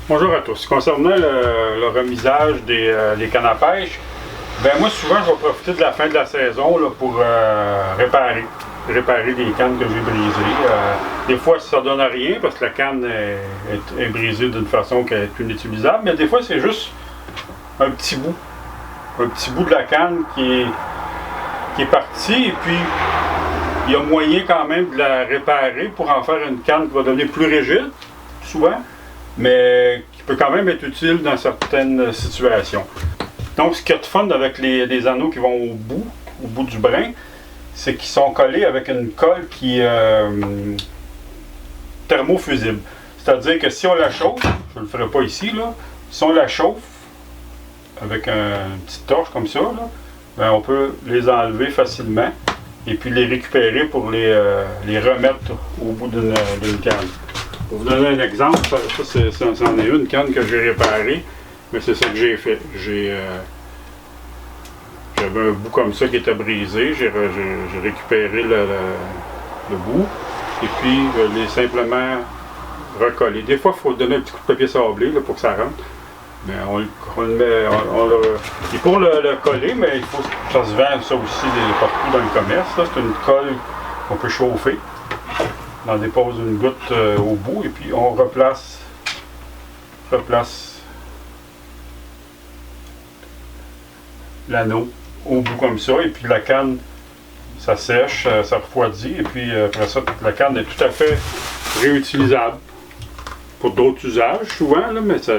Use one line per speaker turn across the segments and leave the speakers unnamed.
Bonjour à tous. Concernant le remisage des cannes à pêche, ben moi souvent je vais profiter de la fin de la saison là, pour réparer des cannes que j'ai brisées. Des fois ça donne à rien parce que la canne est brisée d'une façon qui est inutilisable, mais des fois c'est juste un petit bout de la canne qui est parti et puis il y a moyen quand même de la réparer pour en faire une canne qui va devenir plus rigide, souvent, mais qui peut quand même être utile dans certaines situations. Donc, ce qu'il y a de fun avec les anneaux qui vont au bout du brin, c'est qu'ils sont collés avec une colle qui est thermofusible. C'est-à-dire que si on la chauffe, je ne le ferai pas ici, là, si on la chauffe avec une petite torche comme ça, là, ben on peut les enlever facilement et puis les récupérer pour les remettre au bout d'une canne. Pour vous donner un exemple, c'en est une canne que j'ai réparée, mais c'est ça que j'ai fait. J'avais un bout comme ça qui était brisé, j'ai récupéré le bout et puis je l'ai simplement recollé. Des fois, il faut donner un petit coup de papier sablé là, pour que ça rentre. Mais on le met. Et pour le coller, mais il faut ça se vend ça aussi partout dans le commerce. C'est une colle qu'on peut chauffer. On en dépose une goutte au bout et puis on replace l'anneau au bout comme ça et puis la canne ça sèche, ça refroidit et puis après ça la canne est tout à fait réutilisable pour d'autres usages souvent là, mais ça,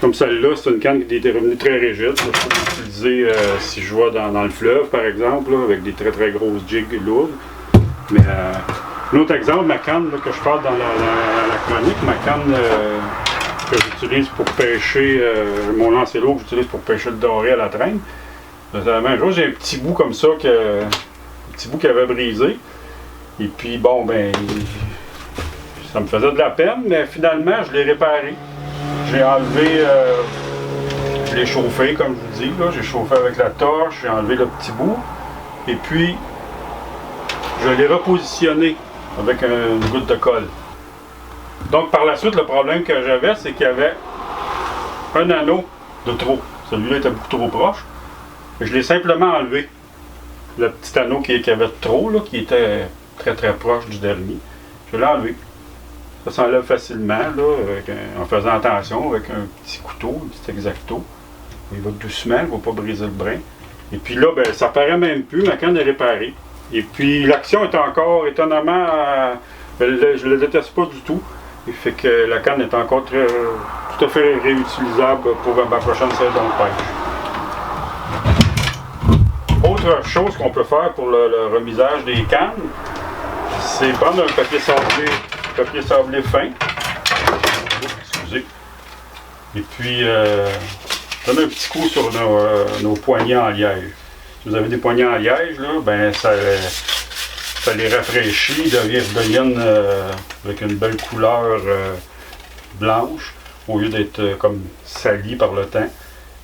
comme celle-là c'est une canne qui est devenue très rigide. Je peux l'utiliser si je vais dans le fleuve par exemple là, avec des très très grosses jigs lourdes. Mais l'autre exemple, ma canne là, que je parle dans la chronique, ma canne que j'utilise pour pêcher, mon lancer-l'eau que j'utilise pour pêcher le doré à la traîne. C'est la même chose, j'ai un petit bout comme ça, un petit bout qui avait brisé. Et puis bon, ben, ça me faisait de la peine, mais finalement, je l'ai réparé. J'ai enlevé, je l'ai chauffé, comme je vous dis, là, j'ai chauffé avec la torche, j'ai enlevé le petit bout. Et puis, je l'ai repositionné avec une goutte de colle. Donc par la suite, le problème que j'avais, c'est qu'il y avait un anneau de trop. Celui-là était beaucoup trop proche. Je l'ai simplement enlevé. Le petit anneau qui avait trop, là, qui était très très proche du dernier. Je l'ai enlevé. Ça s'enlève facilement, là, en faisant attention, avec un petit couteau, un petit exacto. Il va doucement, il ne va pas briser le brin. Et puis là, ben, ça paraît même plus, ma canne est réparée. Et puis l'action est encore étonnamment, je ne la déteste pas du tout. Il fait que la canne est encore tout à fait réutilisable pour ma prochaine saison de pêche. Autre chose qu'on peut faire pour le remisage des cannes, c'est prendre un papier sablé fin. Excusez. Et puis donner un petit coup sur nos poignets en liège. Si vous avez des poignets en liège, là, ben ça les rafraîchit, ils deviennent avec une belle couleur blanche, au lieu d'être comme salis par le temps.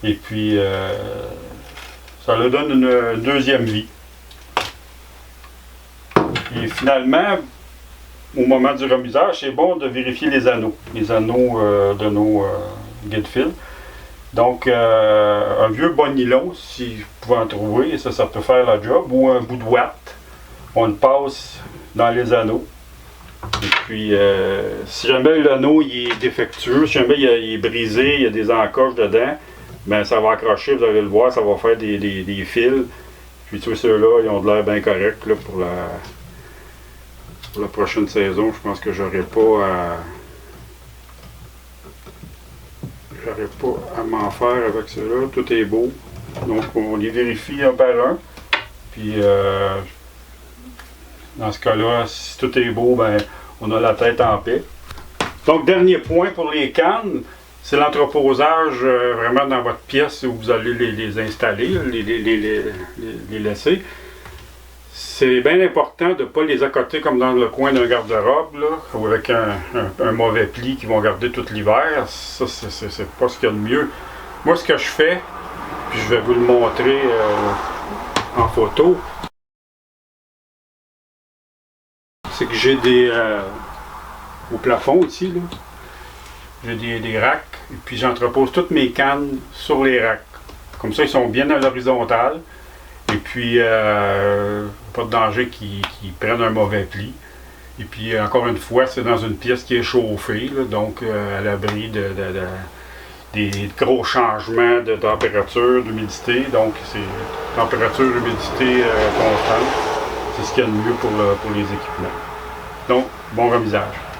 Et puis, ça leur donne une deuxième vie. Et finalement, au moment du remisage, c'est bon de vérifier les anneaux de nos guide-fils. Donc, un vieux bon nylon, si vous pouvez en trouver, ça peut faire la job, ou un bout de ouate. On le passe dans les anneaux. Et puis, si jamais l'anneau est défectueux, si jamais il est brisé, il y a des encoches dedans, ben ça va accrocher, vous allez le voir, ça va faire des fils. Puis tous ceux-là, ils ont de l'air bien correct là, pour la prochaine saison. Je pense que j'aurai pas à m'en faire avec ceux-là. Tout est beau. Donc, on les vérifie un par un. Puis, dans ce cas-là, si tout est beau, ben, on a la tête en paix. Donc, dernier point pour les cannes, c'est l'entreposage vraiment dans votre pièce où vous allez les installer, les laisser. C'est bien important de ne pas les accoter comme dans le coin d'un garde-robe, ou avec un mauvais pli qui vont garder tout l'hiver. Ça, c'est pas ce qu'il y a de mieux. Moi, ce que je fais, puis je vais vous le montrer en photo, c'est que j'ai au plafond ici, là, j'ai des racks, et puis j'entrepose toutes mes cannes sur les racks. Comme ça, ils sont bien à l'horizontale. Et puis, pas de danger qu'ils prennent un mauvais pli. Et puis, encore une fois, c'est dans une pièce qui est chauffée, là, donc à l'abri des gros changements de température, d'humidité. Donc, c'est température, humidité constante. C'est ce qu'il y a de mieux pour les équipements. Donc, bon remisage.